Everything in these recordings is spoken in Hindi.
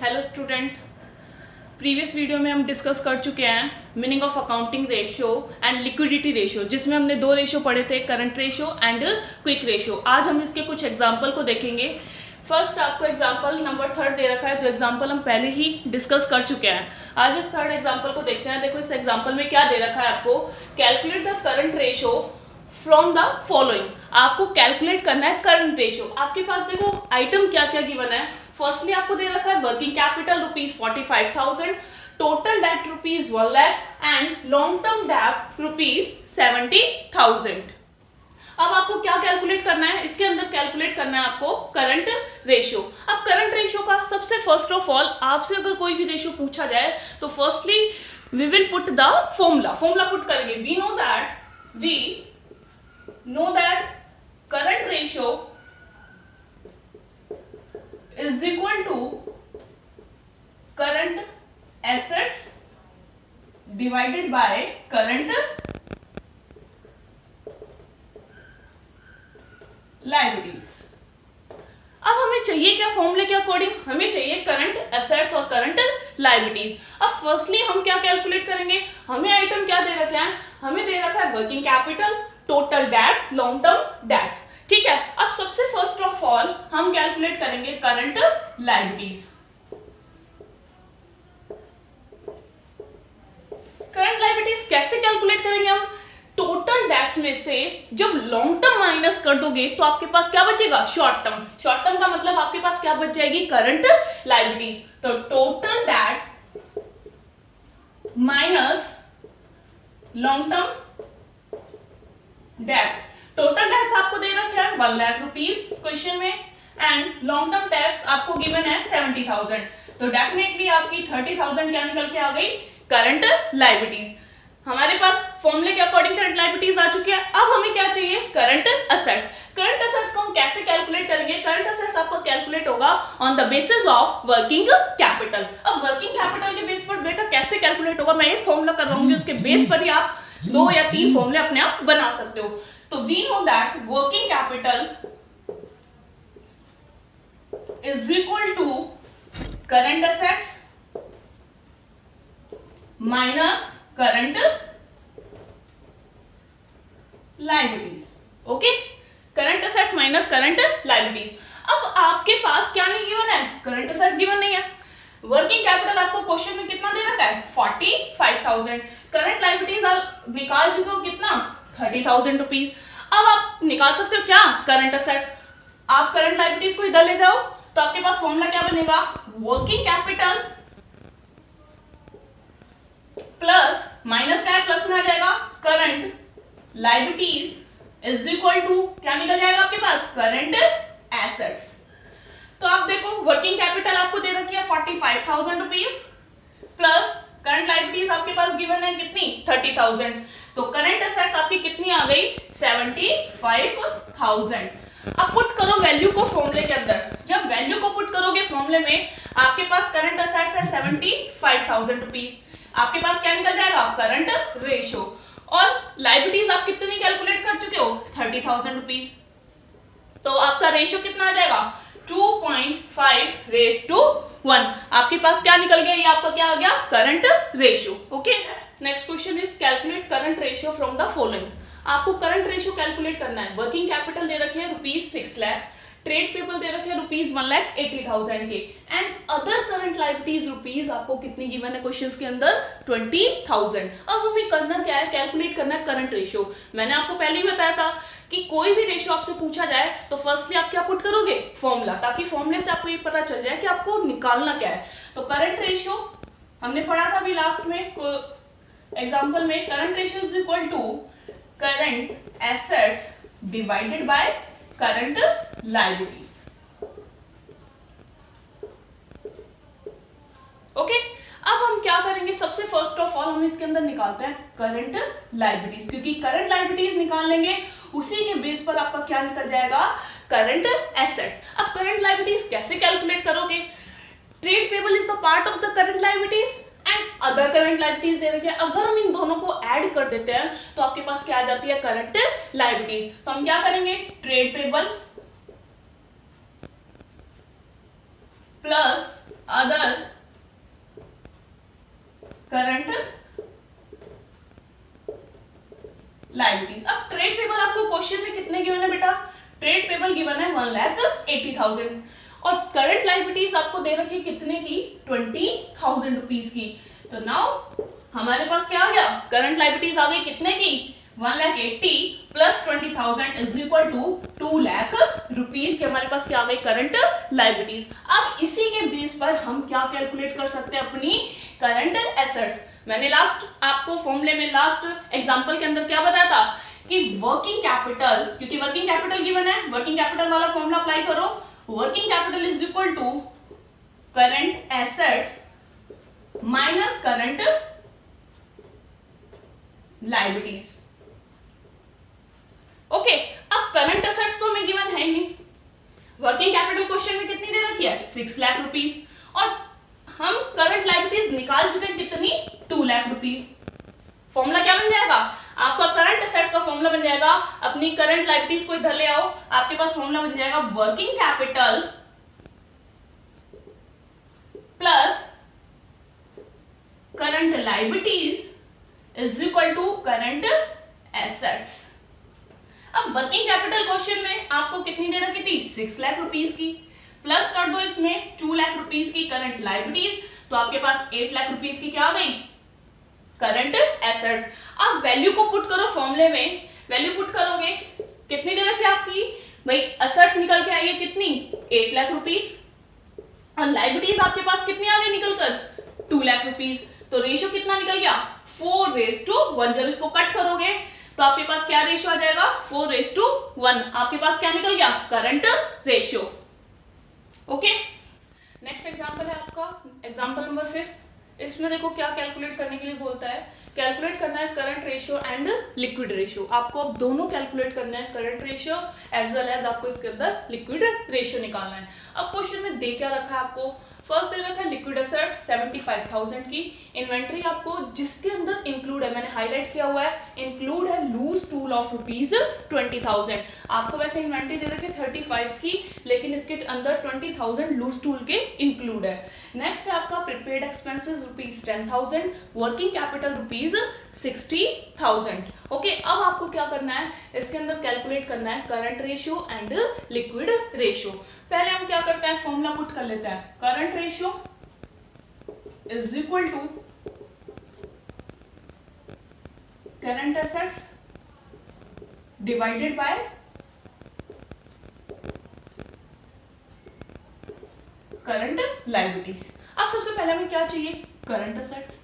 हेलो स्टूडेंट, प्रीवियस वीडियो में हम डिस्कस कर चुके हैं meaning of accounting ratio and liquidity ratio, जिसमें हमने दो रेशियो पढ़े थे, current ratio and quick ratio. आज हम इसके कुछ एग्जांपल को देखेंगे। फर्स्ट आपको एग्जांपल नंबर 3 दे रखा है, तो एग्जांपल हम पहले ही डिस्कस कर चुके हैं। आज इस थर्ड एग्जांपल को देखते हैं। देखो इस एग्जांपल में क्या दे रखा है आपको, calculate the current ratio from the following. आपको कैलकुलेट करना है करंट रेशियो। आपके पास देखो आइटम क्या क्या गिवन है। फर्स्टली आपको दे रखा है working capital ₹45,000, total date ₹1 lakh and long term debt ₹70,000। अब आपको क्या कैलकुलेट करना है, इसके अंदर कैलकुलेट करना है आपको करंट रेशियो। अब करंट रेशियो का सबसे फर्स्ट ऑफ ऑल आपसे अगर कोई भी रेशियो पूछा जाए तो firstly we will put the formula put करेंगे। We know that current ratio is equal to current assets divided by current liabilities। अब हमें चाहिए क्या फॉर्मूले के अकॉर्डिंग, हमें चाहिए करंट एसेट्स और करंट लायबिलिटीज। अब फर्स्टली हम क्या कैलकुलेट करेंगे, हमें आइटम क्या दे रखे हैं, हमें दे रखा है working capital, total debts, long term debts. ठीक है, अब सबसे फर्स्ट ऑफ ऑल हम कैलकुलेट करेंगे करंट लायबिलिटीज। करंट लायबिलिटीज कैसे कैलकुलेट करेंगे हम, टोटल डेट्स में से जब लॉन्ग टर्म माइनस कर दोगे तो आपके पास क्या बचेगा, शॉर्ट टर्म। शॉर्ट टर्म का मतलब आपके पास क्या बच जाएगी, करंट लायबिलिटीज। तो total date minus long term debt. Total debts आपको दे रखे हैं 1 लाख रुपीस क्वेश्चन में एंड लॉन्ग टर्म डेट आपको गिवन है 70,000। तो डेफिनेटली आपकी 30,000 क्या निकल के आ गई, करंट लायबिलिटीज। हमारे पास फॉर्मूले के अकॉर्डिंग करंट लायबिलिटीज आ चुकी है। अब हमें क्या चाहिए, करंट असेट्स। करंट असेट्स को हम कैसे कैलकुलेट करेंगे, करंट असेट्स आपको कैलकुलेट होगा on the basis of working capital. अब वर्किंग कैपिटल के बेस पर बेटा कैसे कैलकुलेट होगा, मैं एक फॉर्मूला करवाऊंगी, उसके बेस पर ही आप 2 या 3 फॉर्मूले अपने आप बना सकते हो। तो we know that working capital is equal to current assets minus current liabilities. Okay, current assets minus current liabilities. अब आपके पास क्या नहीं गिवन है, करंट असेट्स गिवन नहीं है। वर्किंग कैपिटल आपको क्वेश्चन में कितना दे रखा है, 45,000। करंट लायबिलिटीज आप निकाल चुके हो कितना, 30,000 रुपीज। अब आप निकाल सकते हो क्या, करंट असेट्स। आप करंट लायबिलिटीज को इधर ले जाओ तो आपके पास फॉर्मूला क्या बनेगा, वर्किंग कैपिटल प्लस माइनस का प्लस में आ जाएगा, current liabilities is equal to क्या निकल जाएगा आपके पास, करंट एसेट्स। तो आप देखो वर्किंग कैपिटल आपको दे रखी है 45,000 रुपीज प्लस करंट लायबिलिटीज आपके पास गिवन है कितनी, 30,000। तो करंट एसेट्स आपकी कितनी आ गई, 75,000। अब पुट करो वैल्यू को फॉर्मूले के अंदर। जब वैल्यू को पुट करोगे फॉर्मूले में, आपके पास करंट एसेट्स है 75,000 रुपीज, आपके पास क्या निकल जाएगा, करंट रेशियो। और लायबिलिटीज आप कितनी कैलकुलेट कर चुके हो, 30,000 रुपीज। तो आपका रेशियो कितना आ जाएगा, 2.5:1। आपके पास क्या निकल गया, ये आपका क्या आ गया, current ratio. Okay, next question is calculate current ratio from the following. आपको करंट रेशियो कैलकुलेट करना है। वर्किंग कैपिटल दे रखे हैं ₹6 लाख, ट्रेड पेबल दे रखे हैं ₹1,80,000 के and other current liabilities rupees आपको कितनी गिवन है क्वेश्चंस के अंदर, 20,000। अब हमें करना क्या है, कैलकुलेट करना है करंट रेशियो। मैंने आपको पहले ही बताया था कि कोई भी रेशियो आपसे पूछा जाए तो फर्स्टली आप क्या पुट करोगे, फॉर्मूला, ताकि फॉर्मूले से आपको ये पता चल जाए कि आपको निकालना क्या है। तो करंट रेशियो हमने पढ़ा था अभी लास्ट में एग्जांपल में, current ratio is equal to current assets divided by current liabilities. Okay, अब हम क्या करेंगे, सबसे फर्स्ट ऑफ ऑल हम इसके अंदर निकालते हैं करंट लायबिलिटीज, क्योंकि करंट लायबिलिटीज निकाल लेंगे उसी के बेस पर आपका क्या निकल जाएगा, करंट एसेट्स। अब करंट लायबिलिटीज कैसे कैलकुलेट करोगे, trade payable is the part of the current liabilities and other current liabilities दे रखी है। अगर हम इन दोनों को ऐड कर देते हैं तो आपके पास क्या आ जाती है, करंट लायबिलिटीज। तो हम क्या करेंगे, ट्रेड पेबल प्लस अदर 1,80,000 और करंट लायबिलिटीज आपको दे रखी कितने की 20,000 रुपीज की। तो नाउ हमारे पास क्या आ गया, करंट लायबिलिटीज आ गई कितने की 1,80,000 plus 20,000 is equal to 2 lakh rupees के हमारे पास क्या आ गई करंट लायबिलिटीज। अब इसी के बेस पर हम क्या कैलकुलेट कर सकते हैं अपनी करंट एसेट्स। मैंने लास्ट आपको फॉर्मूले में लास्ट एग्जांपल के अंदर क्या बताया था कि वर्किंग कैपिटल, क्योंकि वर्किंग कैपिटल गिवन है, वर्किंग कैपिटल वाला फॉर्मूला अप्लाई करो। Working capital is equal to current assets minus current liabilities. Okay, अब करंट एसेट्स तो हमें गिवन है ही नहीं, वर्किंग कैपिटल क्वेश्चन में कितनी दे रखी है 6 लाख रुपीस और हम करंट लायबिलिटीज निकाल चुके हैं कितनी 2 लाख रुपीस। फॉर्मूला क्या बन जाएगा आपका, करंट एसेट्स का फॉर्मूला बन जाएगा, अपनी करंट लायबिलिटीज को इधर ले आओ, आपके पास फॉर्मूला बन जाएगा working capital plus current liabilities is equal to current assets. अब वर्किंग कैपिटल क्वेश्चन में आपको कितनी दे रखी थी 6 लाख रुपीस की, प्लस कर दो इसमें 2 लाख रुपीस की करंट लायबिलिटीज, तो आपके पास 8 लाख रुपीस की क्या आ गई करंट एसेट्स। अब वैल्यू को पुट करो फॉर्मूले में, वैल्यू पुट करोगे कितनी दे रखी आपकी भाई एसेट्स निकल के आई है कितनी 8 लाख रुपीस और लायबिलिटीज आपके पास कितनी आ गई निकलकर 2 लाख रुपीस। तो रेशियो कितना निकल गया 4:1। जब इसको कट करोगे तो आपके पास क्या रेशियो आ जाएगा 4:1। आपके पास क्या निकल गया current ratio. Okay, next example है आपका एग्जांपल नंबर 5। इसमें देखो क्या कैलकुलेट करने के लिए बोलता है, कैलकुलेट करना है current ratio and liquid ratio. आपको अब दोनों कैलकुलेट करना है, current ratio as well as आपको इसके अंदर लिक्विड रेशियो निकालना है। अब क्वेश्चन में दे क्या रखा है आपको, फर्स्ट दे रखा है लिक्विड एसेट्स 75,000 की, इन्वेंट्री आपको जिसके अंदर इंक्लूड है, मैंने हाईलाइट किया हुआ है, इंक्लूड है लूज टूल ऑफ रुपीज 20,000। आपको वैसे इन्वेंट्री दे रखी है 35 की, लेकिन इसके अंदर 20,000 लूज टूल के इंक्लूड है। नेक्स्ट है आपका prepaid expenses rupees 10,000, working capital rupees 60,000। Okay, अब आपको क्या करना है, इसके अंदर कैलकुलेट करना है current ratio and liquid ratio. पहले हम क्या करते हैं फॉर्मूला पुट कर लेते हैं, current ratio is equal to current assets divided by current liabilities. अब सबसे पहले हमें क्या चाहिए करंट एसेट्स।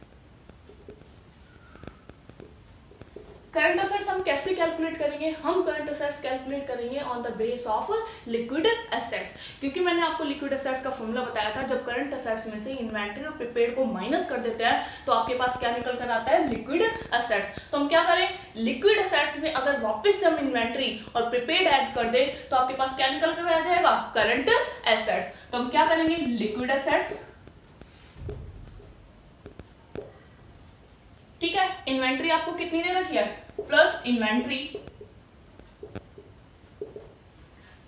करंट एसेट्स हम कैसे कैलकुलेट करेंगे, हम करंट एसेट्स कैलकुलेट करेंगे on the base of liquid assets, क्योंकि मैंने आपको लिक्विड एसेट्स का फॉर्मूला बताया था, जब करंट एसेट्स में से इन्वेंट्री और प्रीपेड को माइनस कर देते हैं तो आपके पास क्या निकल कर आता है लिक्विड एसेट्स। तो हम क्या करें, लिक्विड एसेट्स में अगर वापस से हम इन्वेंट्री और प्रीपेड ऐड कर दे तो आपके पास क्या निकल कर आ जाएगा करंट एसेट्स। तो हम क्या करेंगे लिक्विड एसेट्स, ठीक है, इन्वेंट्री आपको कितनी दे रखी है प्लस इन्वेंट्री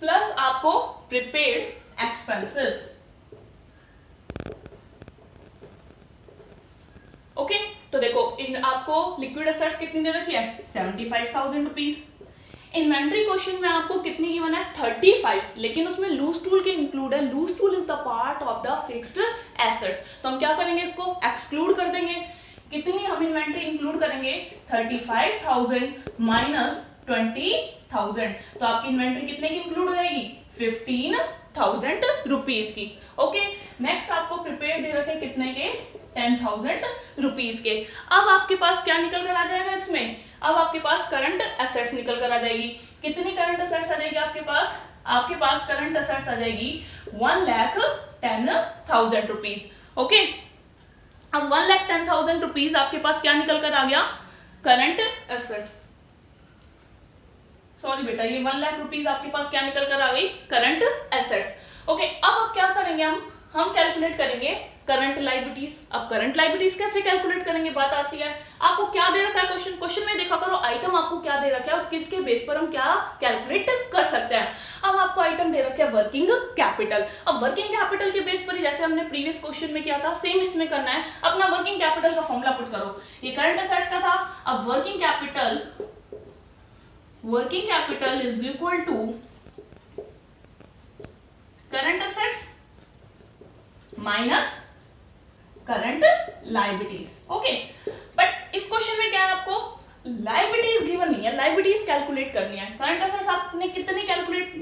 प्लस आपको प्रीपेड एक्सपेंसेस। ओके, तो देखो आपको लिक्विड एसेट्स कितनी दे रखी है 75,000 रुपीज। इन्वेंट्री क्वेश्चन में आपको कितनी गिवन है 35, लेकिन उसमें लूज टूल के इंक्लूड है, loose tool is the part of the fixed assets. तो हम क्या करेंगे इसको एक्सक्लूड कर देंगे। कितनी हम इन्वेंट्री इंक्लूड करेंगे 35,000 माइनस 20,000, तो आपकी इन्वेंट्री कितने की इंक्लूड हो जाएगी 15,000 रुपीज की। ओके, नेक्स्ट आपको प्रीपेड दे रखे कितने के 10,000 रुपीज के। अब आपके पास क्या निकल कर आ जाएगा इसमें, अब आपके पास करंट एसेट्स निकल कर आ जाएगी। कितनी करंट एसेट्स आ जाएगी आपके पास करंट एसेट्स आ जाएगी 1,10,000 रुपीज। ओके, अब 1,10,000 रुपीज आपके पास क्या निकल कर आ गया करंट एसेट्स। सॉरी बेटा, ये 1 लाख रुपीज आपके पास क्या निकल कर आ गई करंट एसेट्स। ओके, अब आप क्या करेंगे, हम कैलकुलेट करेंगे करंट लायबिलिटीज। अब करंट लायबिलिटीज कैसे कैलकुलेट करेंगे बात आती है, आपको क्या दे रखा है क्वेश्चन में देखा करो आइटम आपको क्या दे रखा है और किसके बेस पर हम क्या कैलकुलेट कर सकते हैं। अब आपको आइटम दे रखा है वर्किंग कैपिटल। अब वर्किंग कैपिटल के बेस पर ही जैसे हमने प्रीवियस क्वेश्चन में किया था सेम इसमें करना है। अपना वर्किंग कैपिटल का फॉर्मूला पुट करो, ये करंट एसेट्स का था। अब working capital is equal to current assets minus current liabilities. Okay, but इस क्वेश्चन में क्या है, आपको लायबिलिटीज गिवन नहीं है, लायबिलिटीज कैलकुलेट करनी है। करंट एसेट्स आपने कितनी कैलकुलेट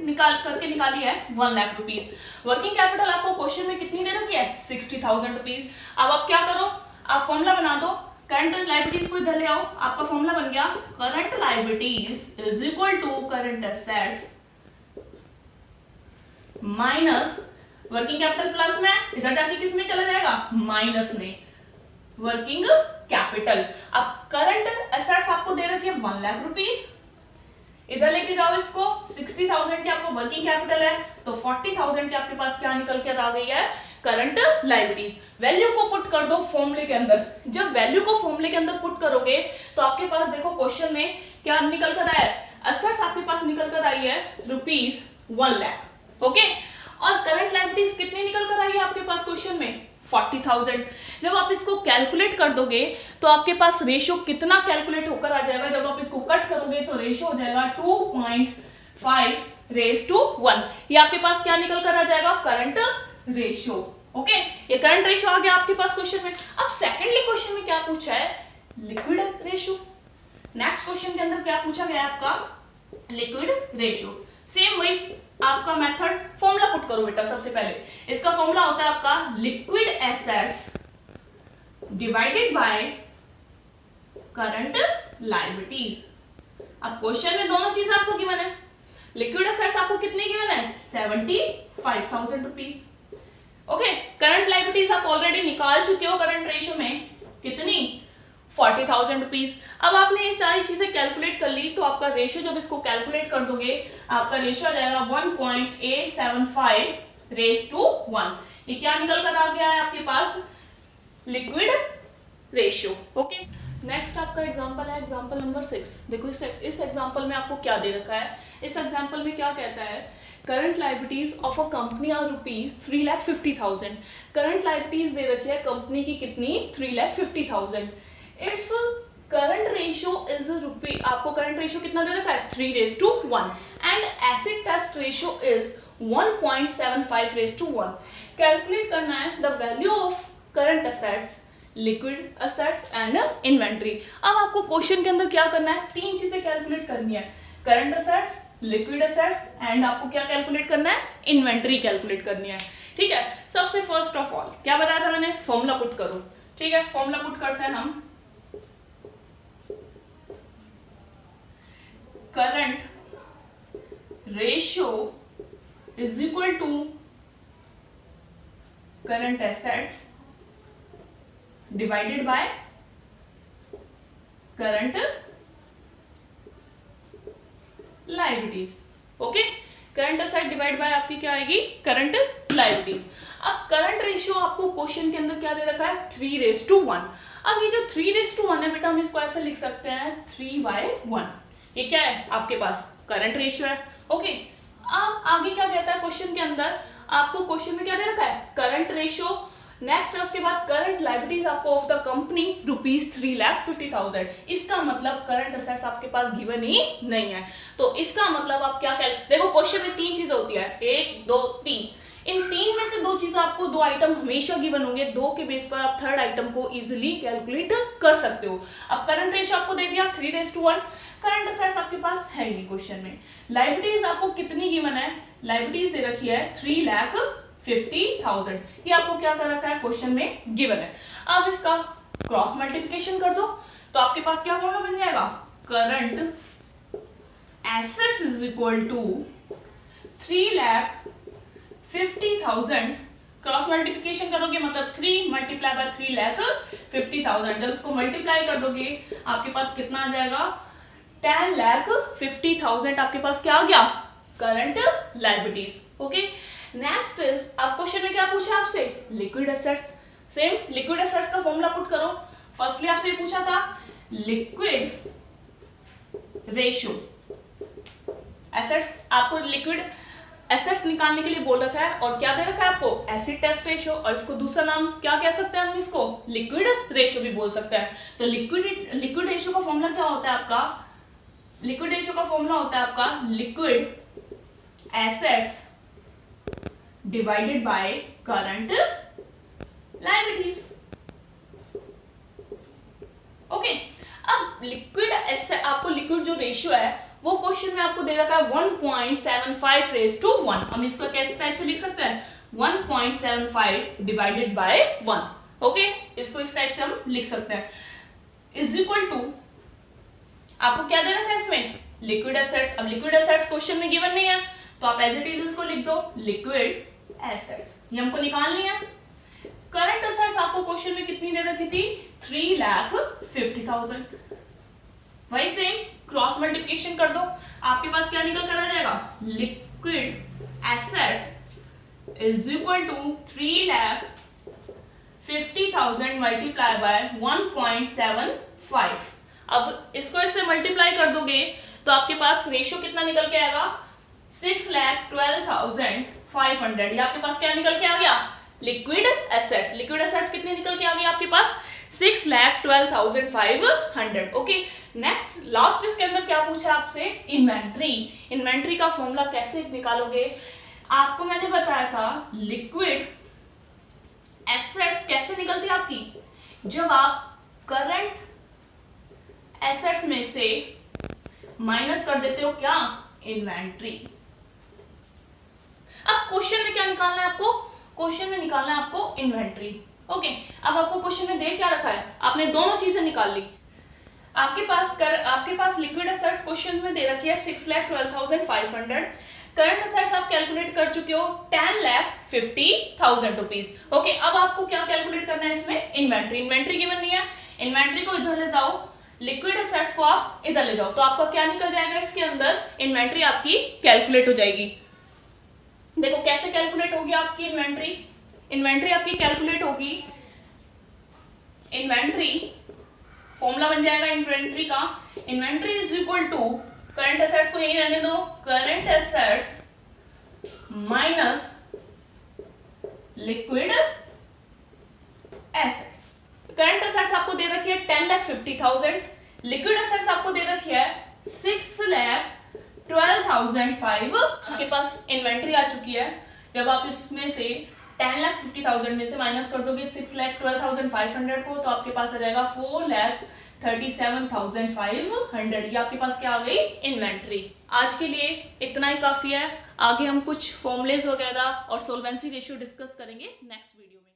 निकाली है 1 लाख रुपीज। वर्किंग कैपिटल आपको क्वेश्चन में कितनी दे रखी है 60,000 रुपीज। अब आप क्या करो, आप फॉर्मूला बना दो, करंट लायबिलिटीज को इधर ले आओ, आपका फॉर्मूला बन गया current liabilities is equal to current assets minus working capital plus में, इधर जाके किस में चला जाएगा माइनस में, वर्किंग कैपिटल। अब करंट एसेट्स आपको दे रखी है 1 लाख रुपीज, इधर लेके जाओ इसको, 60,000 की आपको वर्किंग कैपिटल है, तो 40,000 के आपके पास क्या निकल के आ गई है करंट लायबिलिटीज। वैल्यू को पुट कर दो फॉर्मूले के अंदर। जब वैल्यू को फॉर्मूले के अंदर पुट करोगे तो आपके पास देखो क्वेश्चन में क्या निकल कर आया है, एसेट्स आपके पास निकल कर आई है रुपीज 1 लाख। ओके, और करंट लायबिलिटीज कितनी निकल कर आई है आपके पास क्वेश्चन में 40,000। जब आप इसको कैलकुलेट कर दोगे तो आपके पास रेशियो कितना कैलकुलेट होकर आ जाएगा, जब आप इसको कट करोगे तो रेशियो हो जाएगा 2.5:1। ये आपके पास क्या निकल कर आ जाएगा करंट रेशियो। ओके, ये करंट रेशियो आ गया आपके पास क्वेश्चन में। अब सेकेंडली क्वेश्चन में क्या पूछा है लिक्विड रेशियो। नेक्स्ट क्वेश्चन के अंदर क्या पूछा गया आपका लिक्विड रेशियो। सेम वही आपका मेथड, फॉर्मूला पुट करो बेटा। सबसे पहले इसका फॉर्मूला होता है आपका liquid assets divided by current liabilities. अब क्वेश्चन में दोनों चीज आपको गिवन है, लिक्विड एसेट्स आपको कितनी गिवन है 75,000 रुपीज। ओके, करंट लायबिलिटीज आप ऑलरेडी निकाल चुके हो करंट रेशियो में कितनी 40,000 रुपीज। अब आपने ये सारी चीजें कैलकुलेट कर ली, तो आपका रेशियो जब इसको कैलकुलेट कर दोगे आपका रेशियो आ जाएगा 1.875:1। ये क्या निकल कर आ गया है आपके पास लिक्विड रेशियो। ओके, नेक्स्ट आपका एग्जांपल है एग्जांपल नंबर 6। देखो इस एग्जांपल में आपको क्या दे रखा है। इस एग्जांपल में क्या कहता है current liabilities of a company are rupees 3,50,000। Current liabilities दे रखी है कंपनी की कितनी 3,50,000। इट्स करंट रेशियो इज आपको करंट रेशियो कितना दे रखा है 3:1 and acid test ratio is 1.75:1। Calculate करना है the value of current assets, liquid assets and inventory. अब आपको क्वेश्चन के अंदर क्या करना है, तीन चीजें कैलकुलेट करनी है, current assets, liquid assets and आपको क्या कैलकुलेट करना है इन्वेंट्री कैलकुलेट करनी है। ठीक है, सबसे फर्स्ट ऑफ ऑल क्या बताया था मैंने, फॉर्मूला पुट करो। ठीक है, फॉर्मूला पुट करते हैं हम, current ratio is equal to current assets divided by current liabilities. Okay, current asset divide by आपकी क्या आएगी करंट लायबिलिटीज। अब करंट रेशियो आपको क्वेश्चन के अंदर क्या दे रखा है 3:1। अब ये जो 3:1 है बेटा हम इसको ऐसे लिख सकते हैं 3/1। ये क्या है आपके पास करंट रेशियो है। ओके, अब आगे क्या कहता है क्वेश्चन के अंदर, आपको क्वेश्चन में क्या दे रखा है करंट रेशियो। नेक्स्ट है उसके बाद करंट लायबिलिटीज आपको ऑफ द कंपनी रुपीज 3,50,000। इसका मतलब करंट एसेट्स आपके पास गिवन ही नहीं है। तो इसका मतलब आप क्या देखो क्वेश्चन में तीन चीजें होती है 1 2 3। इन तीन में से दो चीजें आपको, दो आइटम हमेशा गिवन होंगे, दो के बेस पर आप थर्ड आइटम को इजीली कैलकुलेट कर सकते हो। अब करंट रेशियो आपको दे दिया 3:1, करंट एसेट्स आपके पास है ही क्वेश्चन में। लायबिलिटीज आपको कितनी गिवन है, लायबिलिटीज दे रखी है 3,50,000। ये आपको क्या कर रखा है क्वेश्चन में गिवन है। अब इसका क्रॉस मल्टीप्लिकेशन कर दो तो आपके पास क्या फॉर्मूला बन जाएगा, current assets is equal to 3,50,000। Cross multiplication करोगे मतलब 3 मल्टीप्लाई बाय 3,50,000। जब इसको मल्टीप्लाई कर दोगे आपके पास कितना आ जाएगा 10,50,000। आपके पास क्या आ गया current liabilities. Okay, next is आप क्वेश्चन में क्या पूछा आपसे liquid assets. Same liquid assets का फॉर्मूला पुट करो। फर्स्टली आपसे पूछा था लिक्विड रेशियो, एसेट्स आपको लिक्विड एसेट्स निकालने के लिए बोल रखा है और क्या दे रखा है आपको एसिड टेस्ट रेशियो, और इसको दूसरा नाम क्या कह सकते हैं हम, इसको लिक्विड रेशियो भी बोल सकते हैं। तो लिक्विड रेशियो का फॉर्मूला क्या होता है आपका, लिक्विड रेशियो का फॉर्मूला होता है आपका liquid assets divided by current liabilities. Okay, अब लिक्विड एसेट, आपको लिक्विड जो रेशियो है वो क्वेश्चन में आपको दे रखा है 1.75 रेज टू 1। हम इसको किस टाइप से लिख सकते हैं, 1.75 डिवाइडेड बाय 1। ओके, इसको इस टाइप से हम लिख सकते हैं, इज इक्वल टू, आपको क्या दे रखा है इसमें, लिक्विड एसेट्स। अब लिक्विड एसेट्स क्वेश्चन में गिवन नहीं है तो आप एज इट इज इसको लिख दो, लिक्विड एसेट्स, ये हमको निकालनी है। करंट एसेट्स आपको क्वेश्चन में कितनी दे रखी थी, 3,50,000। वही सेम क्रॉस मल्टीप्लिकेशन कर दो, आपके पास क्या निकल कर आ जाएगा, liquid assets is equal to 3,50,000 multiply by 1.75। अब इसको इससे मल्टीप्लाई कर दोगे तो आपके पास रेशियो कितना निकल के आएगा, 6,12,500। ये आपके पास क्या निकल के आ गया, लिक्विड एसेट्स। लिक्विड एसेट्स कितने निकल के आ गए आपके पास, 6,12,500। ओके, नेक्स्ट लास्ट इसके अंदर क्या पूछा आपसे, इन्वेंट्री। इन्वेंट्री का फॉर्मूला कैसे निकालोगे, आपको मैंने बताया था लिक्विड एसेट्स कैसे निकलती है आपकी, जब आप करंट एसेट्स में से माइनस कर देते हो क्या, इन्वेंट्री। अब क्वेश्चन में क्या निकालना है आपको, क्वेश्चन में निकालना है आपको इन्वेंट्री। ओके, अब आपको क्वेश्चन में दे क्या रखा है, आपने दोनों चीजें निकाल ली। आपके पास लिक्विड एसेट्स क्वेश्चन में दे रखी है 6,12,500। करंट एसेट्स आप कैलकुलेट कर चुके हो 10,50,000 रुपीज। ओके, अब आपको क्या कैलकुलेट करना है इसमें, इन्वेंट्री। इन्वेंट्री गिवन नहीं है, इन्वेंट्री को इधर ले जाओ, लिक्विड एसेट्स को आप इधर ले जाओ, तो आपका क्या निकल जाएगा इसके अंदर, इन्वेंट्री आपकी कैलकुलेट हो जाएगी। देखो कैसे कैलकुलेट होगी आपकी इन्वेंट्री, इन्वेंट्री आपकी कैलकुलेट होगी, इन्वेंट्री फॉर्मूला बन जाएगा इन्वेंट्री का, inventory is equal to, current assets को यही रहने दो, current assets minus liquid assets. Current assets आपको दे रखी है 10,50,000, लिक्विड एसेट्स आपको दे रखी है 6,12,500। आपके पास इन्वेंट्री आ चुकी है, जब आप इसमें से 10,50,000 में से माइनस कर दोगे 6,12,500 को, तो आपके पास आ जाएगा 4,37,500। ये आपके पास क्या आ गई, इन्वेंट्री। आज के लिए इतना ही काफी है, आगे हम कुछ फॉर्मूलेज वगैरह और सोल्वेंसी रेशियो डिस्कस करेंगे नेक्स्ट वीडियो में।